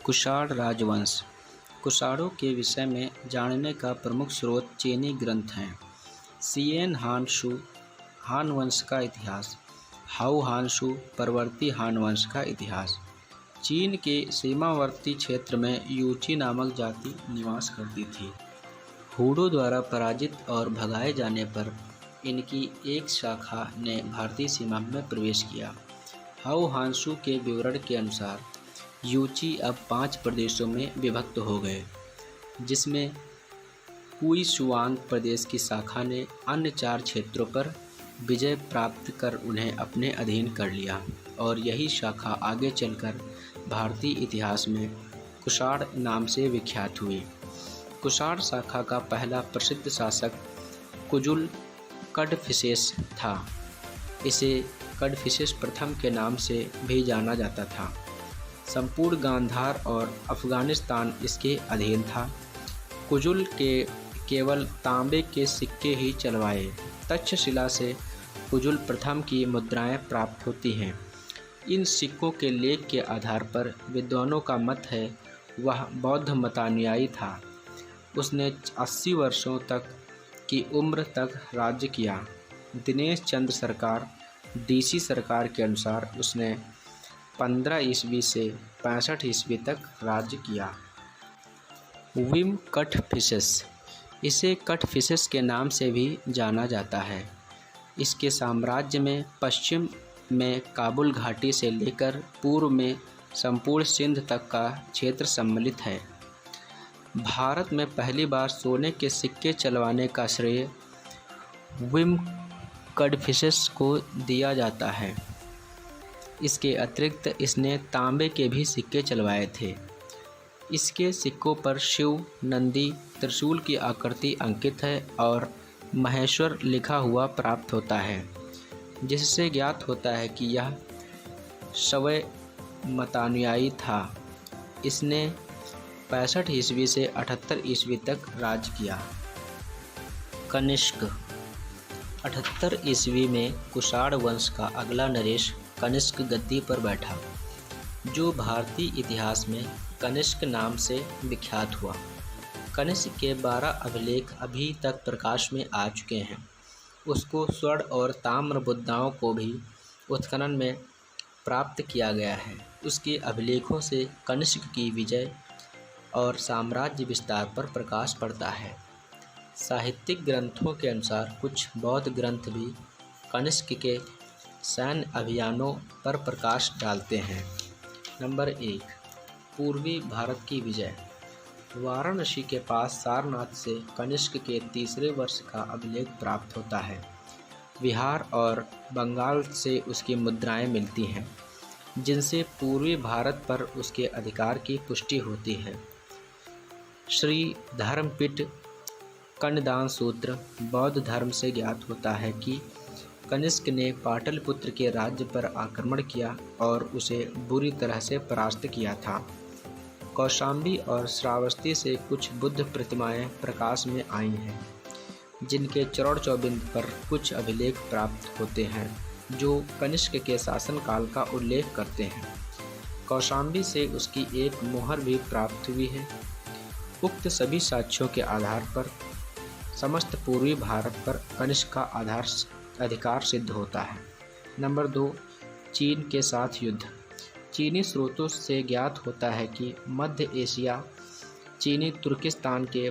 कुषाण राजवंश। कुषाणों के विषय में जानने का प्रमुख स्रोत चीनी ग्रंथ हैं। सिएन हान शू हान वंश का इतिहास। हाउ हान शू परवर्ती हान वंश का इतिहास। चीन के सीमावर्ती क्षेत्र में यूची नामक जाति निवास करती थी। हुडू द्वारा पराजित और भगाए जाने पर इनकी एक शाखा ने भारतीय सीमा में प्रवेश किया। हाउ हानशू के विवरण के अनुसार यूची अब 5 प्रदेशों में विभक्त हो गए, जिसमें हुईशुआंग प्रदेश की शाखा ने अन्य 4 क्षेत्रों पर विजय प्राप्त कर उन्हें अपने अधीन कर लिया और यही शाखा आगे चलकर भारतीय इतिहास में कुषाण नाम से विख्यात हुई। कुषाण शाखा का पहला प्रसिद्ध शासक कुजुल कडफिसेस था। इसे कडफिसेस प्रथम के नाम से भी जाना जाता था। संपूर्ण गांधार और अफगानिस्तान इसके अधीन था। कुजुल के केवल तांबे के सिक्के ही चलवाए। तक्षशिला से कुजुल प्रथम की मुद्राएं प्राप्त होती हैं। इन सिक्कों के लेख के आधार पर विद्वानों का मत है वह बौद्ध मतानुयायी था। उसने 80 वर्षों तक की उम्र तक राज्य किया। दिनेश चंद्र सरकार डीसी सरकार के अनुसार उसने 15 ईस्वी से 65 ईस्वी तक राज्य किया। विम कटफिसेस, इसे कटफिसेस के नाम से भी जाना जाता है। इसके साम्राज्य में पश्चिम में काबुल घाटी से लेकर पूर्व में संपूर्ण सिंध तक का क्षेत्र सम्मिलित है। भारत में पहली बार सोने के सिक्के चलवाने का श्रेय विम कडफिसेस को दिया जाता है। इसके अतिरिक्त इसने तांबे के भी सिक्के चलवाए थे। इसके सिक्कों पर शिव, नंदी, त्रिशूल की आकृति अंकित है और महेश्वर लिखा हुआ प्राप्त होता है, जिससे ज्ञात होता है कि यह शवय मतानुयायी था। इसने 65 ईस्वी से 78 ईस्वी तक राज किया। कनिष्क। 78 ईस्वी में कुषाण वंश का अगला नरेश कनिष्क गद्दी पर बैठा, जो भारतीय इतिहास में कनिष्क नाम से विख्यात हुआ। कनिष्क के 12 अभिलेख अभी तक प्रकाश में आ चुके हैं। उसको स्वर्ण और ताम्र मुद्राओं को भी उत्खनन में प्राप्त किया गया है। उसके अभिलेखों से कनिष्क की विजय और साम्राज्य विस्तार पर प्रकाश पड़ता है। साहित्यिक ग्रंथों के अनुसार कुछ बौद्ध ग्रंथ भी कनिष्क के सैन्य अभियानों पर प्रकाश डालते हैं। नंबर 1, पूर्वी भारत की विजय। वाराणसी के पास सारनाथ से कनिष्क के तीसरे वर्ष का अभिलेख प्राप्त होता है। बिहार और बंगाल से उसकी मुद्राएं मिलती हैं, जिनसे पूर्वी भारत पर उसके अधिकार की पुष्टि होती है। श्री धर्मपीठ कन्नदान सूत्र बौद्ध धर्म से ज्ञात होता है कि कनिष्क ने पाटलिपुत्र के राज्य पर आक्रमण किया और उसे बुरी तरह से परास्त किया था। कौशाम्बी और श्रावस्ती से कुछ बुद्ध प्रतिमाएं प्रकाश में आई हैं, जिनके चौड़ चौबिंद पर कुछ अभिलेख प्राप्त होते हैं जो कनिष्क के शासनकाल का उल्लेख करते हैं। कौशाम्बी से उसकी एक मोहर भी प्राप्त हुई है। उक्त सभी साक्ष्यों के आधार पर समस्त पूर्वी भारत पर कनिष्क का अधिकार सिद्ध होता है। नंबर 2, चीन के साथ युद्ध। चीनी स्रोतों से ज्ञात होता है कि मध्य एशिया चीनी तुर्किस्तान के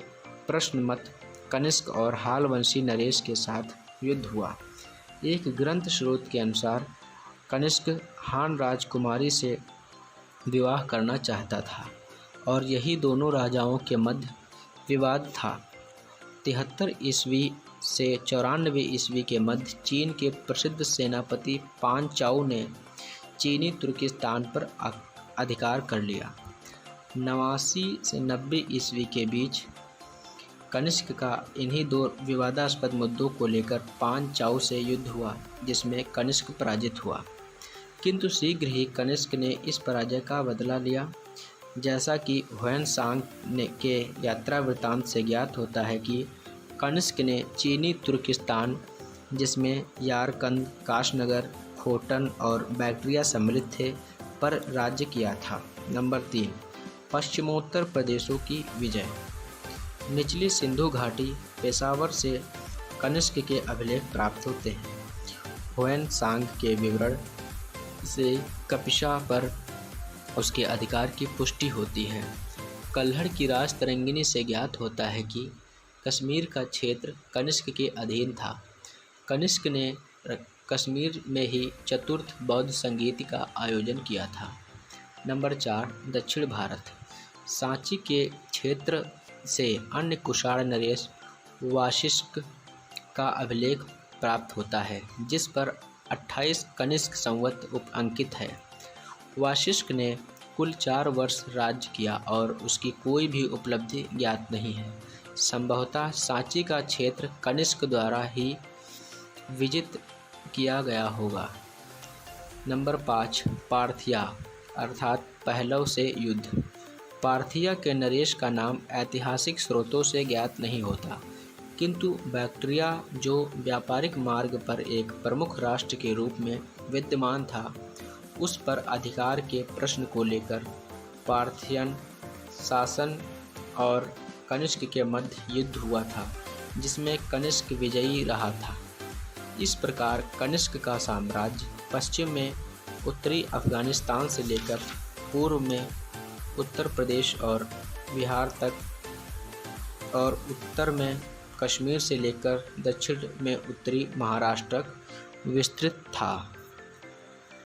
प्रश्नमत कनिष्क और हालवंशी नरेश के साथ युद्ध हुआ। एक ग्रंथ स्रोत के अनुसार कनिष्क हान राजकुमारी से विवाह करना चाहता था और यही दोनों राजाओं के मध्य विवाद था। 73 ईस्वी से 94 ईस्वी के मध्य चीन के प्रसिद्ध सेनापति पान चाउ ने चीनी तुर्किस्तान पर अधिकार कर लिया। 89 से 90 ईस्वी के बीच कनिष्क का इन्हीं 2 विवादास्पद मुद्दों को लेकर पान चाउ से युद्ध हुआ, जिसमें कनिष्क पराजित हुआ। किंतु शीघ्र ही कनिष्क ने इस पराजय का बदला लिया। जैसा कि ह्वेनसांग के यात्रा वृत्तांत से ज्ञात होता है कि कनिष्क ने चीनी तुर्किस्तान, जिसमें यारकंद, काशनगर, खोटन और बैक्ट्रिया सम्मिलित थे, पर राज्य किया था। नंबर 3, पश्चिमोत्तर प्रदेशों की विजय। निचली सिंधु घाटी पेशावर से कनिष्क के अभिलेख प्राप्त होते हैं। हुएन के विवरण से कपिशा पर उसके अधिकार की पुष्टि होती है। कल्हड़ की राज तरंगिनी से ज्ञात होता है कि कश्मीर का क्षेत्र कनिष्क के अधीन था। कनिष्क ने कश्मीर में ही चतुर्थ बौद्ध संगीत का आयोजन किया था। नंबर 4, दक्षिण भारत। सांची के क्षेत्र से अन्य कुषाण नरेश वाशिष्क का अभिलेख प्राप्त होता है, जिस पर 28 कनिष्क संवत अंकित है। वाशिष्क ने कुल 4 वर्ष राज्य किया और उसकी कोई भी उपलब्धि ज्ञात नहीं है। संभवतः सांची का क्षेत्र कनिष्क द्वारा ही विजित किया गया होगा। नंबर 5, पार्थिया अर्थात पहलव से युद्ध। पार्थिया के नरेश का नाम ऐतिहासिक स्रोतों से ज्ञात नहीं होता, किंतु बैक्ट्रिया जो व्यापारिक मार्ग पर एक प्रमुख राष्ट्र के रूप में विद्यमान था, उस पर अधिकार के प्रश्न को लेकर पार्थियन शासन और कनिष्क के मध्य युद्ध हुआ था, जिसमें कनिष्क विजयी रहा था। इस प्रकार कनिष्क का साम्राज्य पश्चिम में उत्तरी अफगानिस्तान से लेकर पूर्व में उत्तर प्रदेश और बिहार तक और उत्तर में कश्मीर से लेकर दक्षिण में उत्तरी महाराष्ट्र तक विस्तृत था।